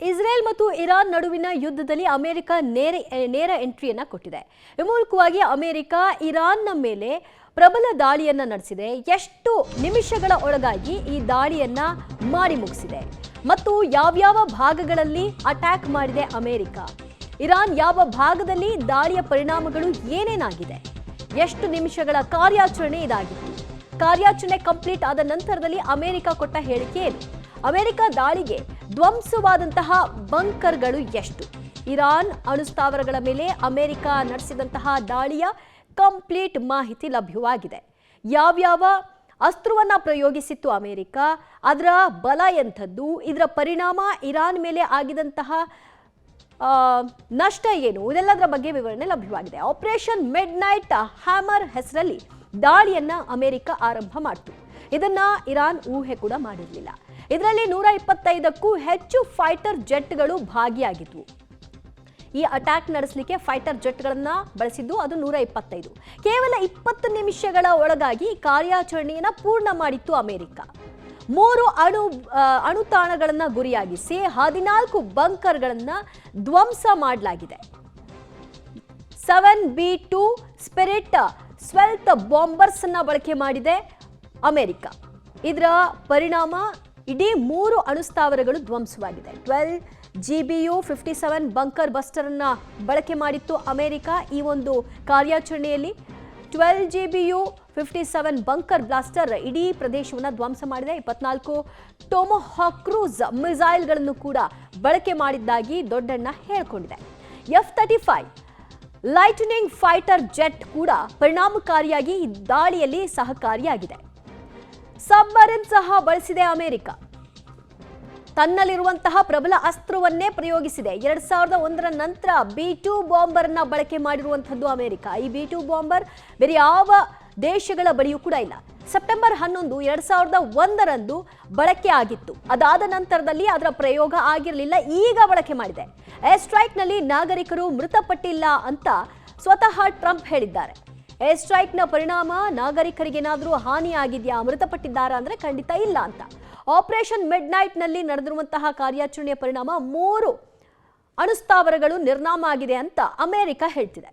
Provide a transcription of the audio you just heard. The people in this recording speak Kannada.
ಇಸ್ರೇಲ್ ಮತ್ತು ಇರಾನ್ ನಡುವಿನ ಯುದ್ಧದಲ್ಲಿ ಅಮೆರಿಕ ನೇರ ಎಂಟ್ರಿಯನ್ನ ಕೊಟ್ಟಿದೆ. ಈ ಮೂಲಕವಾಗಿ ಅಮೆರಿಕ ಇರಾನ್ನ ಮೇಲೆ ಪ್ರಬಲ ದಾಳಿಯನ್ನ ನಡೆಸಿದೆ. ಎಷ್ಟು ನಿಮಿಷಗಳ ಒಳಗಾಗಿ ಈ ದಾಳಿಯನ್ನ ಮಾಡಿ ಮುಗಿಸಿದೆ ಮತ್ತು ಯಾವ್ಯಾವ ಭಾಗಗಳಲ್ಲಿ ಅಟ್ಯಾಕ್ ಮಾಡಿದೆ ಅಮೆರಿಕ, ಇರಾನ್ ಯಾವ ಭಾಗದಲ್ಲಿ ದಾಳಿಯ ಪರಿಣಾಮಗಳು ಏನೇನಾಗಿದೆ, ಎಷ್ಟು ನಿಮಿಷಗಳ ಕಾರ್ಯಾಚರಣೆ ಇದಾಗಿತ್ತು, ಕಾರ್ಯಾಚರಣೆ ಕಂಪ್ಲೀಟ್ ಆದ ನಂತರದಲ್ಲಿ ಅಮೆರಿಕ ಕೊಟ್ಟ ಹೇಳಿಕೆ ಏನು, ಅಮೆರಿಕ ದಾಳಿಗೆ ಧ್ವಂಸವಾದಂತಹ ಬಂಕರ್ಗಳು ಎಷ್ಟು, ಇರಾನ್ ಅಣುಸ್ಥಾವರಗಳ ಮೇಲೆ ಅಮೆರಿಕ ನಡೆಸಿದಂತಹ ದಾಳಿಯ ಕಂಪ್ಲೀಟ್ ಮಾಹಿತಿ ಲಭ್ಯವಾಗಿದೆ. ಯಾವ್ಯಾವ ಅಸ್ತ್ರವನ್ನ ಪ್ರಯೋಗಿಸಿತ್ತು ಅಮೆರಿಕ, ಅದರ ಬಲ ಎಂಥದ್ದು, ಇದರ ಪರಿಣಾಮ ಇರಾನ್ ಮೇಲೆ ಆಗಿದಂತಹ ನಷ್ಟ ಏನು, ಇದೆಲ್ಲದರ ಬಗ್ಗೆ ವಿವರಣೆ ಲಭ್ಯವಾಗಿದೆ. ಆಪರೇಷನ್ ಮಿಡ್ ನೈಟ್ ಹ್ಯಾಮರ್ ಹೆಸರಲ್ಲಿ ದಾಳಿಯನ್ನ ಅಮೆರಿಕ ಆರಂಭ ಮಾಡಿತು. ಇದನ್ನ ಇರಾನ್ ಊಹೆ ಕೂಡ ಮಾಡಿರಲಿಲ್ಲ. ಇದರಲ್ಲಿ 125ಕ್ಕೂ ಹೆಚ್ಚು ಫೈಟರ್ ಜೆಟ್ಗಳು ಭಾಗಿಯಾಗಿದ್ವು. ಈ ಅಟ್ಯಾಕ್ ನಡೆಸಲಿಕ್ಕೆ ಫೈಟರ್ ಜೆಟ್ಗಳನ್ನ ಬಳಸಿದ್ದು ಅದು 125. ಕೇವಲ 20 ನಿಮಿಷಗಳ ಒಳಗಾಗಿ ಕಾರ್ಯಾಚರಣೆಯನ್ನ ಪೂರ್ಣ ಮಾಡಿತ್ತು ಅಮೆರಿಕ. 3 ಅಣುತಾಣಗಳನ್ನ ಗುರಿಯಾಗಿಸಿ 14 ಬಂಕರ್ಗಳನ್ನ ಧ್ವಂಸ ಮಾಡಲಾಗಿದೆ. 7B2 ಸ್ಪಿರಿಟ್ ಸ್ವೆಲ್ತ್ ಬಾಂಬರ್ಸ್ ಅನ್ನ ಬಳಕೆ ಮಾಡಿದೆ ಅಮೆರಿಕ. ಇದರ ಪರಿಣಾಮ ಇಡೀ 3 ಅಣುಸ್ಥಾವರಗಳು ಧ್ವಂಸವಾಗಿದೆ. 12GBU 57 ಬಂಕರ್ ಬಸ್ಟರ್ ಅನ್ನ ಬಳಕೆ ಮಾಡಿತ್ತು ಅಮೆರಿಕ. ಈ ಒಂದು ಕಾರ್ಯಾಚರಣೆಯಲ್ಲಿ 12GBU 57 ಬಂಕರ್ ಬ್ಲಾಸ್ಟರ್ ಇಡೀ ಪ್ರದೇಶವನ್ನು ಧ್ವಂಸ ಮಾಡಿದೆ. 24 ಟೊಮೊಹಾಕ್ ಕ್ರೂಸ್ ಮಿಸೈಲ್ಗಳನ್ನು ಕೂಡ ಬಳಕೆ ಮಾಡಿದ್ದಾಗಿ ದೊಡ್ಡಣ್ಣ ಹೇಳಿಕೊಂಡಿದೆ. F-35 ಲೈಟ್ನಿಂಗ್ ಫೈಟರ್ ಜೆಟ್ ಕೂಡ ಪರಿಣಾಮಕಾರಿಯಾಗಿ ಈ ದಾಳಿಯಲ್ಲಿ ಸಹಕಾರಿಯಾಗಿದೆ. ಸಬ್ಮರಿನ್ ಸಹ ಬಳಸಿದೆ ಅಮೆರಿಕ. ತನ್ನಲ್ಲಿರುವಂತಹ ಪ್ರಬಲ ಅಸ್ತ್ರವನ್ನೇ ಪ್ರಯೋಗಿಸಿದೆ. 2001ರ ನಂತರ B2 ಬಾಂಬರ್ ಅನ್ನ ಬಳಕೆ ಮಾಡಿರುವಂತದ್ದು ಅಮೆರಿಕ. ಈ B2 ಬಾಂಬರ್ ಬೇರೆ ಯಾವ ದೇಶಗಳ ಬಳಿಯೂ ಕೂಡ ಇಲ್ಲ. ಸೆಪ್ಟೆಂಬರ್ 11, 2001ರಂದು ಬಳಕೆ ಆಗಿತ್ತು. ಅದಾದ ನಂತರದಲ್ಲಿ ಅದರ ಪ್ರಯೋಗ ಆಗಿರಲಿಲ್ಲ. ಈಗ ಬಳಕೆ ಮಾಡಿದೆ. ಏರ್ ಸ್ಟ್ರೈಕ್ ನಲ್ಲಿ ನಾಗರಿಕರು ಮೃತಪಟ್ಟಿಲ್ಲ ಅಂತ ಸ್ವತಃ ಟ್ರಂಪ್ ಹೇಳಿದ್ದಾರೆ. ಏರ್ ಸ್ಟ್ರೈಕ್ನ ಪರಿಣಾಮ ನಾಗರಿಕರಿಗೇನಾದರೂ ಹಾನಿಯಾಗಿದೆಯಾ, ಮೃತಪಟ್ಟಿದ್ದಾರಾ ಅಂದ್ರೆ ಖಂಡಿತ ಇಲ್ಲ ಅಂತ. ಆಪರೇಷನ್ ಮಿಡ್ ನೈಟ್ ನಲ್ಲಿ ನಡೆದಿರುವಂತಹ ಕಾರ್ಯಾಚರಣೆಯ ಪರಿಣಾಮ 3 ಅಣುಸ್ಥಾವರಗಳು ನಿರ್ನಾಮ ಆಗಿದೆ ಅಂತ ಅಮೆರಿಕ ಹೇಳ್ತಿದೆ.